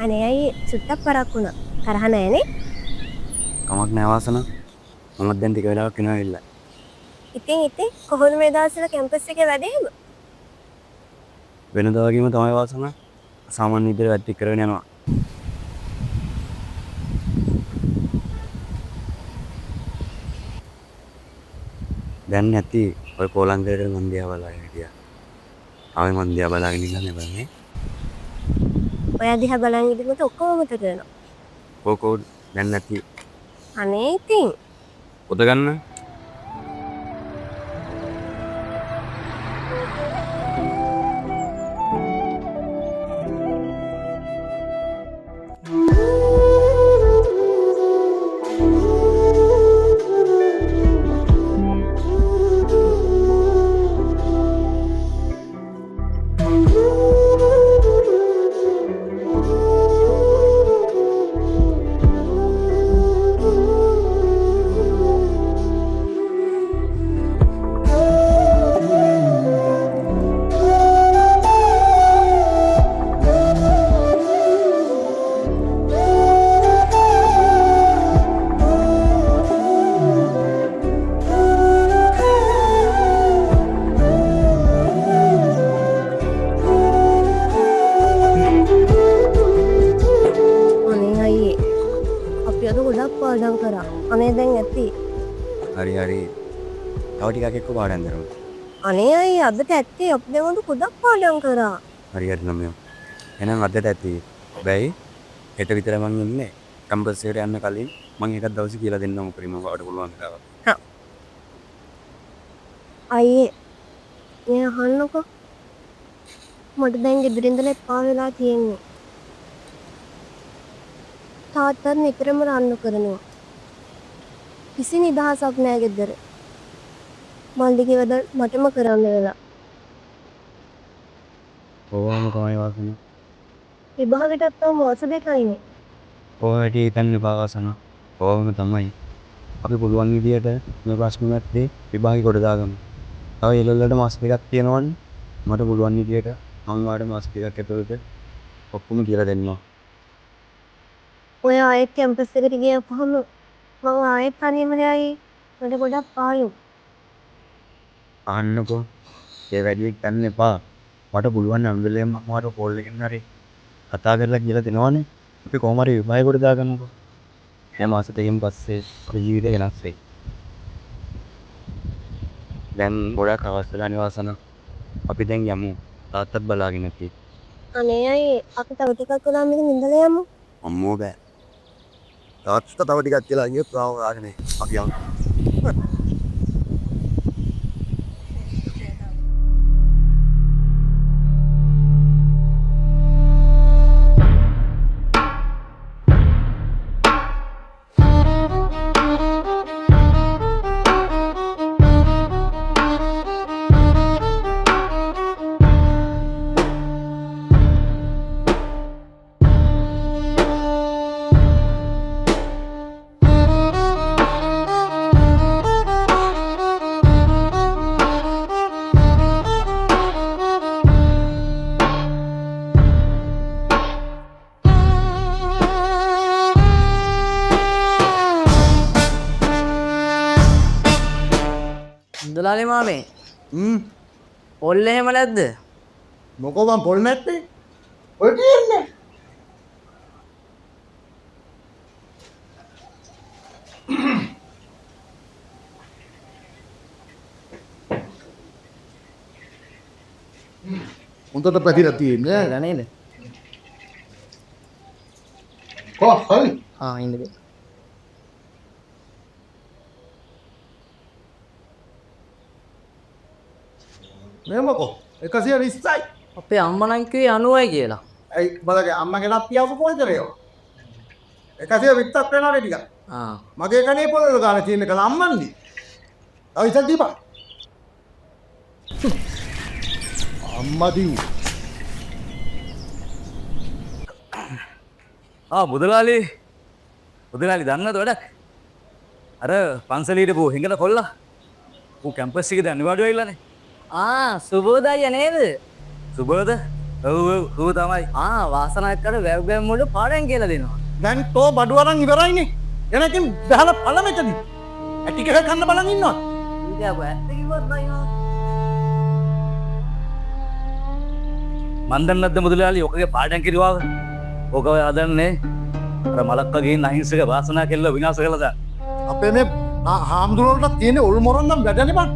අනේ අයි සුට්ටක් පරක් වුණා. තරහ නැහැනේ. කමක් නෑ වාසනා. මමත් දැන් ටික වෙලාවක් වෙනවා ඉල්ල. ඉතින් කොහොමද මේ දවස්වල කැම්පස් එකේ වැඩේම? වෙනදා වගේම තමයි වාසනා. සාමාන්‍ය විදිහට වැඩ ටික කරගෙන යනවා. දැන් නැති ඔය පොලංගරේ මන් දිහා බලාගෙන හිටියා. ආවේ මන් දිහා බලාගෙන ඉන්න නෙවෙයි. ඔයා දිහා බලන් ඉඳිමුත් ඔක්කොම මතක වෙනවා. කෝකෝ දැන් නැති. අනේ ඉතින් පොත ගන්න. පාඩම් කරා. අනේ දැන් ඇති. හරි හරි. තව ටිකක් එක්ක පාඩම් කරමු. අනේ අයි අදට ඇත්තේ අපි දෙමොන්ට ගොඩක් පාඩම් කරා. හරි හරි ළමයෝ. එහෙනම් අදට ඇති. හැබැයි හෙට විතර මං ඉන්නේ. කැම්පස් එකට යන්න කලින් මං එකක් දවසේ කියලා දෙන්නම් උපරිම වට පුළුවන් කියලා. හා. අයියේ මේ අහන්නකෝ. මට දැන් ගෙදරින් ඉඳලා එපා වෙලා තියෙන්නේ. තාත්තා නිතරම රණ්ඩු කරනවා. කිසි නිදහසක් නෑ ගෙදර. මල්ලිගේ වැඩ මටම කරන්න වෙලා. ඕවම තමයි වාසන. විභාගෙටත් තව මාස දෙකයිනේ. ඔයාට හිතන්න එපා වාසන. ඕවම තමයි. අපි පුළුවන් විදියට මේ ප්‍රශ්න මැද්දේ විභාගෙ කොට දාගමු. තව එළවලට මාස දෙකක් තියෙනවනේ. මට පුළුවන් විදියට මං වාට මාස දෙකක් ඇතුළත ඔක්කොම කියලා දෙන්නවා. ඔය ආයෙත් කැම්පස් එකට ගියපුවම මම ආයෙත් තනියම යයි. මට ගොඩක් පායු. අහන්නකෝ. ඒ වැඩි ගන්න එපා. මට පුළුවන් නම් වෙලෙම මට කෝල් එකකින් හරි කතා කරලා කියලා දෙනවනේ. අපි කොහොම හරි විභාගෙ කොට දාගමුකෝ. මේ මාස දෙකකින් පස්සේ අපේ ජීවිතේ වෙනස් වෙයි. දැන් ගොඩක් අවස්ථා නිවාසන අපි දැන් යමු. තාත්තත් බලාගෙන ඉති. අනේ අයි අපි තව ටිකක් වෙලා මෙතන ඉඳලා යමු. අම්මෝ බෑ. තාත්තා තව ටිකක් කියලා ගියොත් ආව ආගෙන අපි යමු. මුදලාලි මාමේ පොල් එහෙම නැද්ද? මොකෝ මං පොල් නැත්තේ? ඔය කියන්නේ. හොඳට පැතිලා තියෙන්නේ නේද නේද? කො හරි ඉන්නේ. මේ මොකෝ 120යි. අපේ අම්මා නම් කිව්වේ 90යි කියලා. ඇයි බලගේ අම්මගේ ලප් පියාපු පොල්ද මේව 120ක් වෙනානේ ටික මගේ කනේ පොල්වල ගාන තියෙන එක අම්මන්දි තව ඉතින් දීපන් අම්මා දීව් මුදලාලි දන්නවද වැඩක්? අර පන්සලේ හිටපු හිඟන කොල්ලා. ඌ කැම්පස් එකේ දැන් නිවාඩු වෙයිලානේ. සුබෝදය නේද? සුබෝද? ඔව් ඌ තමයි. වාසනායකට වැව් වල පාඩම් කියලා දෙනවා. දැන් තෝ බඩු අරන් ඉවරයිනේ එනකින් බහලා පළ මෙතනදි ඇටි කහ කන්න බලන් ඉන්නවා ඉතින් අප ඇත්ත කිව්වොත් නයිනවා. මන් දන්නේ නැද්ද මුදලාලි ඔකගේ පාඩම් කිරුවාව? ඔක ඔය හදන්නේ අර මලක්ක ගිහින් අහිංසක වාසනා කෙල්ල විනාශ කළා දාන්න. අපේ මේ හාමුදුරුවන්ට තියෙන උල් මොරන් නම් වැඩනේ බං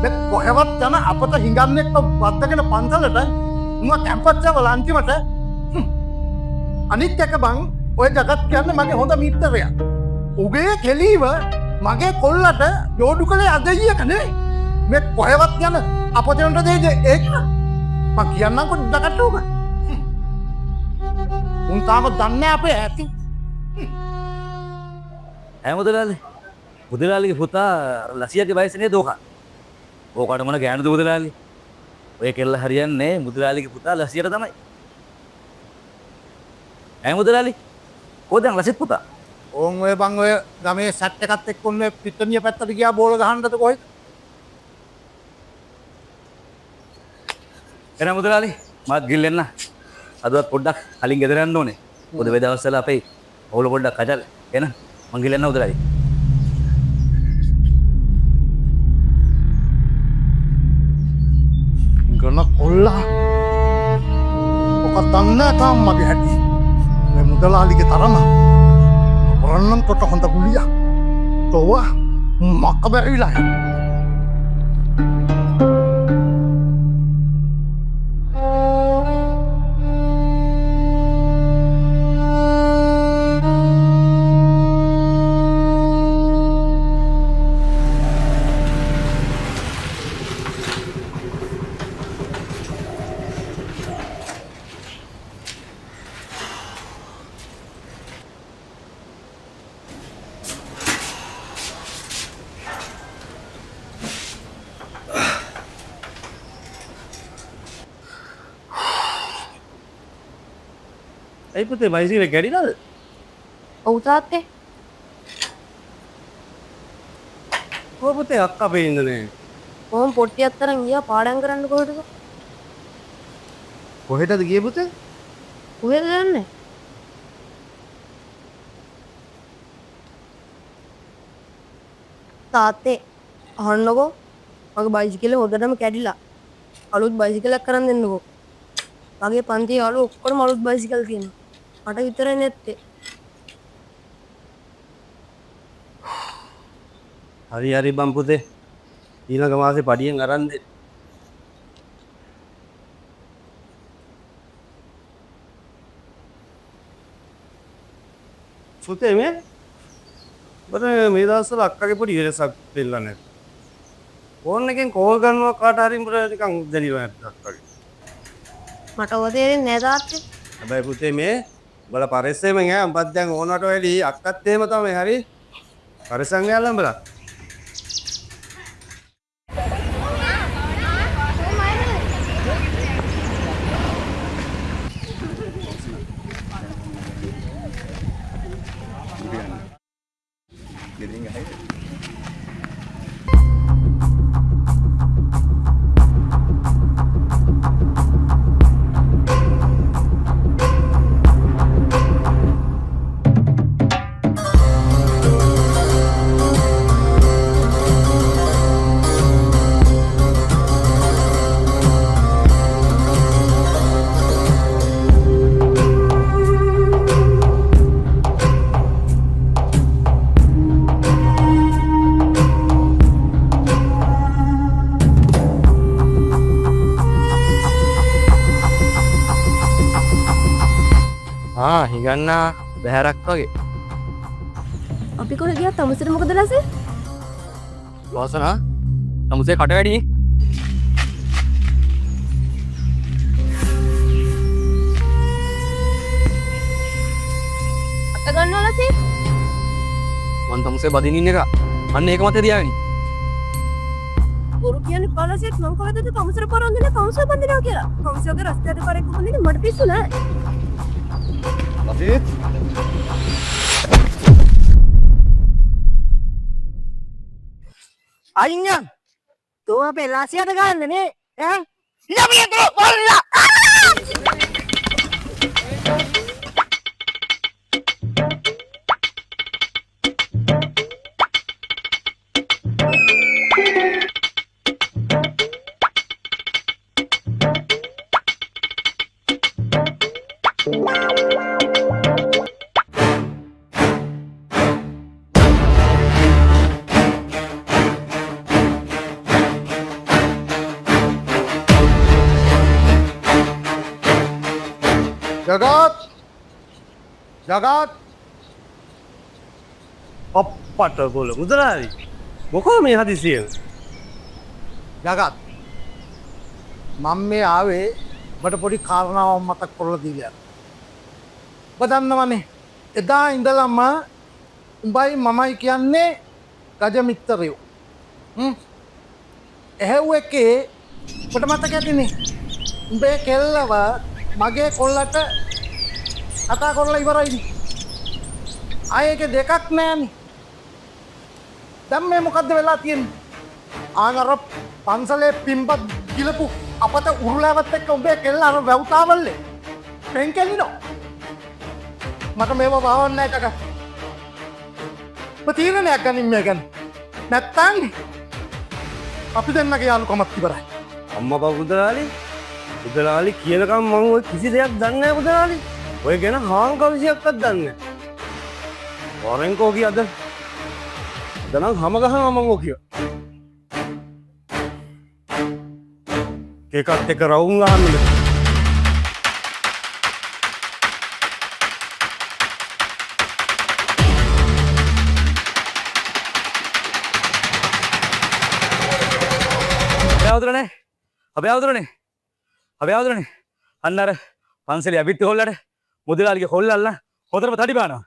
මේ කොහෙවත් යන අපත හිඟන්නේක් වද්දගෙන පන්සලට උඹ කැම්පස් වල අන්තිමට අනිත් එක බං ඔය ජගත් කියන්නේ මගේ හොඳ මිත්‍රයා උගේ කෙලීව මගේ කොල්ලට ජෝඩු කළේ අදයියක නෙවෙයි මේ කොහෙවත් යන අපතේන්ට දෙයිද ඒක මං කියන්නම්කො ජගත් උග උන් තාම දන්නේ අපේ ඇති මුදලාලිගේ පුතා ලසියාගේ වයසනේ දෝකා. ඕකට මොන ගෑනුද මුදලාලි? ඔය කෙල්ල හරියන්නේ මුදලාලිගේ පුතා ලසියට තමයි. මුදලාලි කොහෙද ලසිත් පුතා? ඕන් ඔය බං ඔය ගමේ සැට් එකත් එක්ක ඔන්න පිට්ටනිය පැත්තට ගියා බෝල ගහන්නද කොහෙද? එන මුදලාලි මාත් ගිල්ලෙන්න. අදවත් පොඩ්ඩක් කලින් ගෙදර යන්න ඕනේ. මොකද මේ දවස්වල අපේ ඔවුල පොඩ්ඩක් කචල්. එන මං ගිල්ලෙන්න මුදලාලි. ගොන්න කොල්ලා ඔක දන්නේ තාම මගේ හැටි මේ මුදලාලිගේ තරම අපරන්නම් කොට හොඳ ගුලියා තෝව මක්ක බැරිලා ඇයි පුතේ බයිසිකලේ කැඩිලාද? ඔව් තාත්තේ. කො පුතේ අක්කා පෙන්නනේ. කොහොම පොට්ටියක් තරම් ගියා පාඩම් කරන්න කොහෙටද? කොහෙටද ගියේ පුතේ? කොහෙද යන්නේ? තාත්තේ අහන්නකෝ මගේ බයිසිකලේ හොදටම කැඩිලා. අලුත් බයිසිකලයක් කරන් දෙන්නකෝ. මගේ පන්ති යාළුවෝ ඔක්කොම අලුත් බයිසිකල් තියෙනවා. මට විතරයි නැත්තේ. හරි බම් පුතේ. ඊළඟ මාසේ පඩියෙන් අරන් දෙන්න. පුතේ මේ දවස්වල අක්කගේ පොඩි වෙනසක් දෙන්න නැහැ. ෆෝන් එකෙන් කෝල් කරනවා කාට හරි නිකන් දැනෙන්නේ නැද්ද අක්කගේ? මට ඔය තේරෙන්නේ නෑ තාත්තේ. හැබැයි පුතේ මේ උඹලා පරිස්සමෙන් ඈ උඹත් දැන් ඕනට වැඩි අක්කත් එහෙම තමයි හරි පරිස්සම් ගෑල්ලා උඹලා කියන්න බැහැරක් වගේ. අපි කොහෙ ගියත් තමුසෙට මොකද ලසේ? වාසනා තමුසේ කට වැඩි. අත ගන්නවා ලසේ. මං තමුසේ බදින්න ඉන්න එක. අන්න ඒක මතේ තියාගනි. ගුරු කියන්නේ පළසෙත් මං කවදද තමුසෙට පරන් දෙන්නේ තමුසේ බඳිනවා කියලා. තමුසේගේ රස්තයට කරේ කොහොමද මට පිස්සු නෑ. ලසිත් අයින්යන් තෝ අපේ ලාසියට ගන්න නේ ඈ ජගත් ජගත් අප්පට කොල මුදලාලි මොකෝ මේ හදිසියෙන් ජගත් මම මේ ආවේ මට පොඩි කාරණාවක් මතක් කරලා දීලා. ඔබ දන්නවනේ එදා ඉඳලම උඹයි මමයි කියන්නේ ගජ මිත්‍රයෝ. එහෙව් එකේ ඔබට මතක ඇතිනේ. උඹේ කෙල්ලව මගේ කොල්ලට කතා කරලා ඉවරයිනේ. ආයේ ඒක දෙකක් නෑනේ. දැන් මේ මොකද්ද වෙලා තියෙන්නේ? ආනර පන්සලේ පිම්පත් ගිලපු අපත උරුලාවත් එක්ක උඹේ කෙල්ල අර වැව්තාවල්ලේ පෙන්කෙලිනෝ. මට මේව බවන්නේ නැහැ කක. ප්‍රතිරණයක් ගනින් මේ ගැන. නැත්තම් අපි දෙන්නගේ යාළුකමත් ඉවරයි. අම්මා බා මුදලාලි කියනකම් මම ඔය කිසි දෙයක් දන්නේ නැහැ මුදලාලි. ඔය ගැන හාන් කවිසියක්වත් දන්නේ නැහැ. වරෙන්කෝ කියද? දනම් හැම ගහනවා මම ඔය කිය. කේකත් එක රවුම් ගහන්නද? අපේ ආවුදුරනේ අන්න අර පන්සලේ ඇවිත් හොල්ලට මුදලාලිගේ හොල්ලල්ලා හොඳටම තඩි බානවා.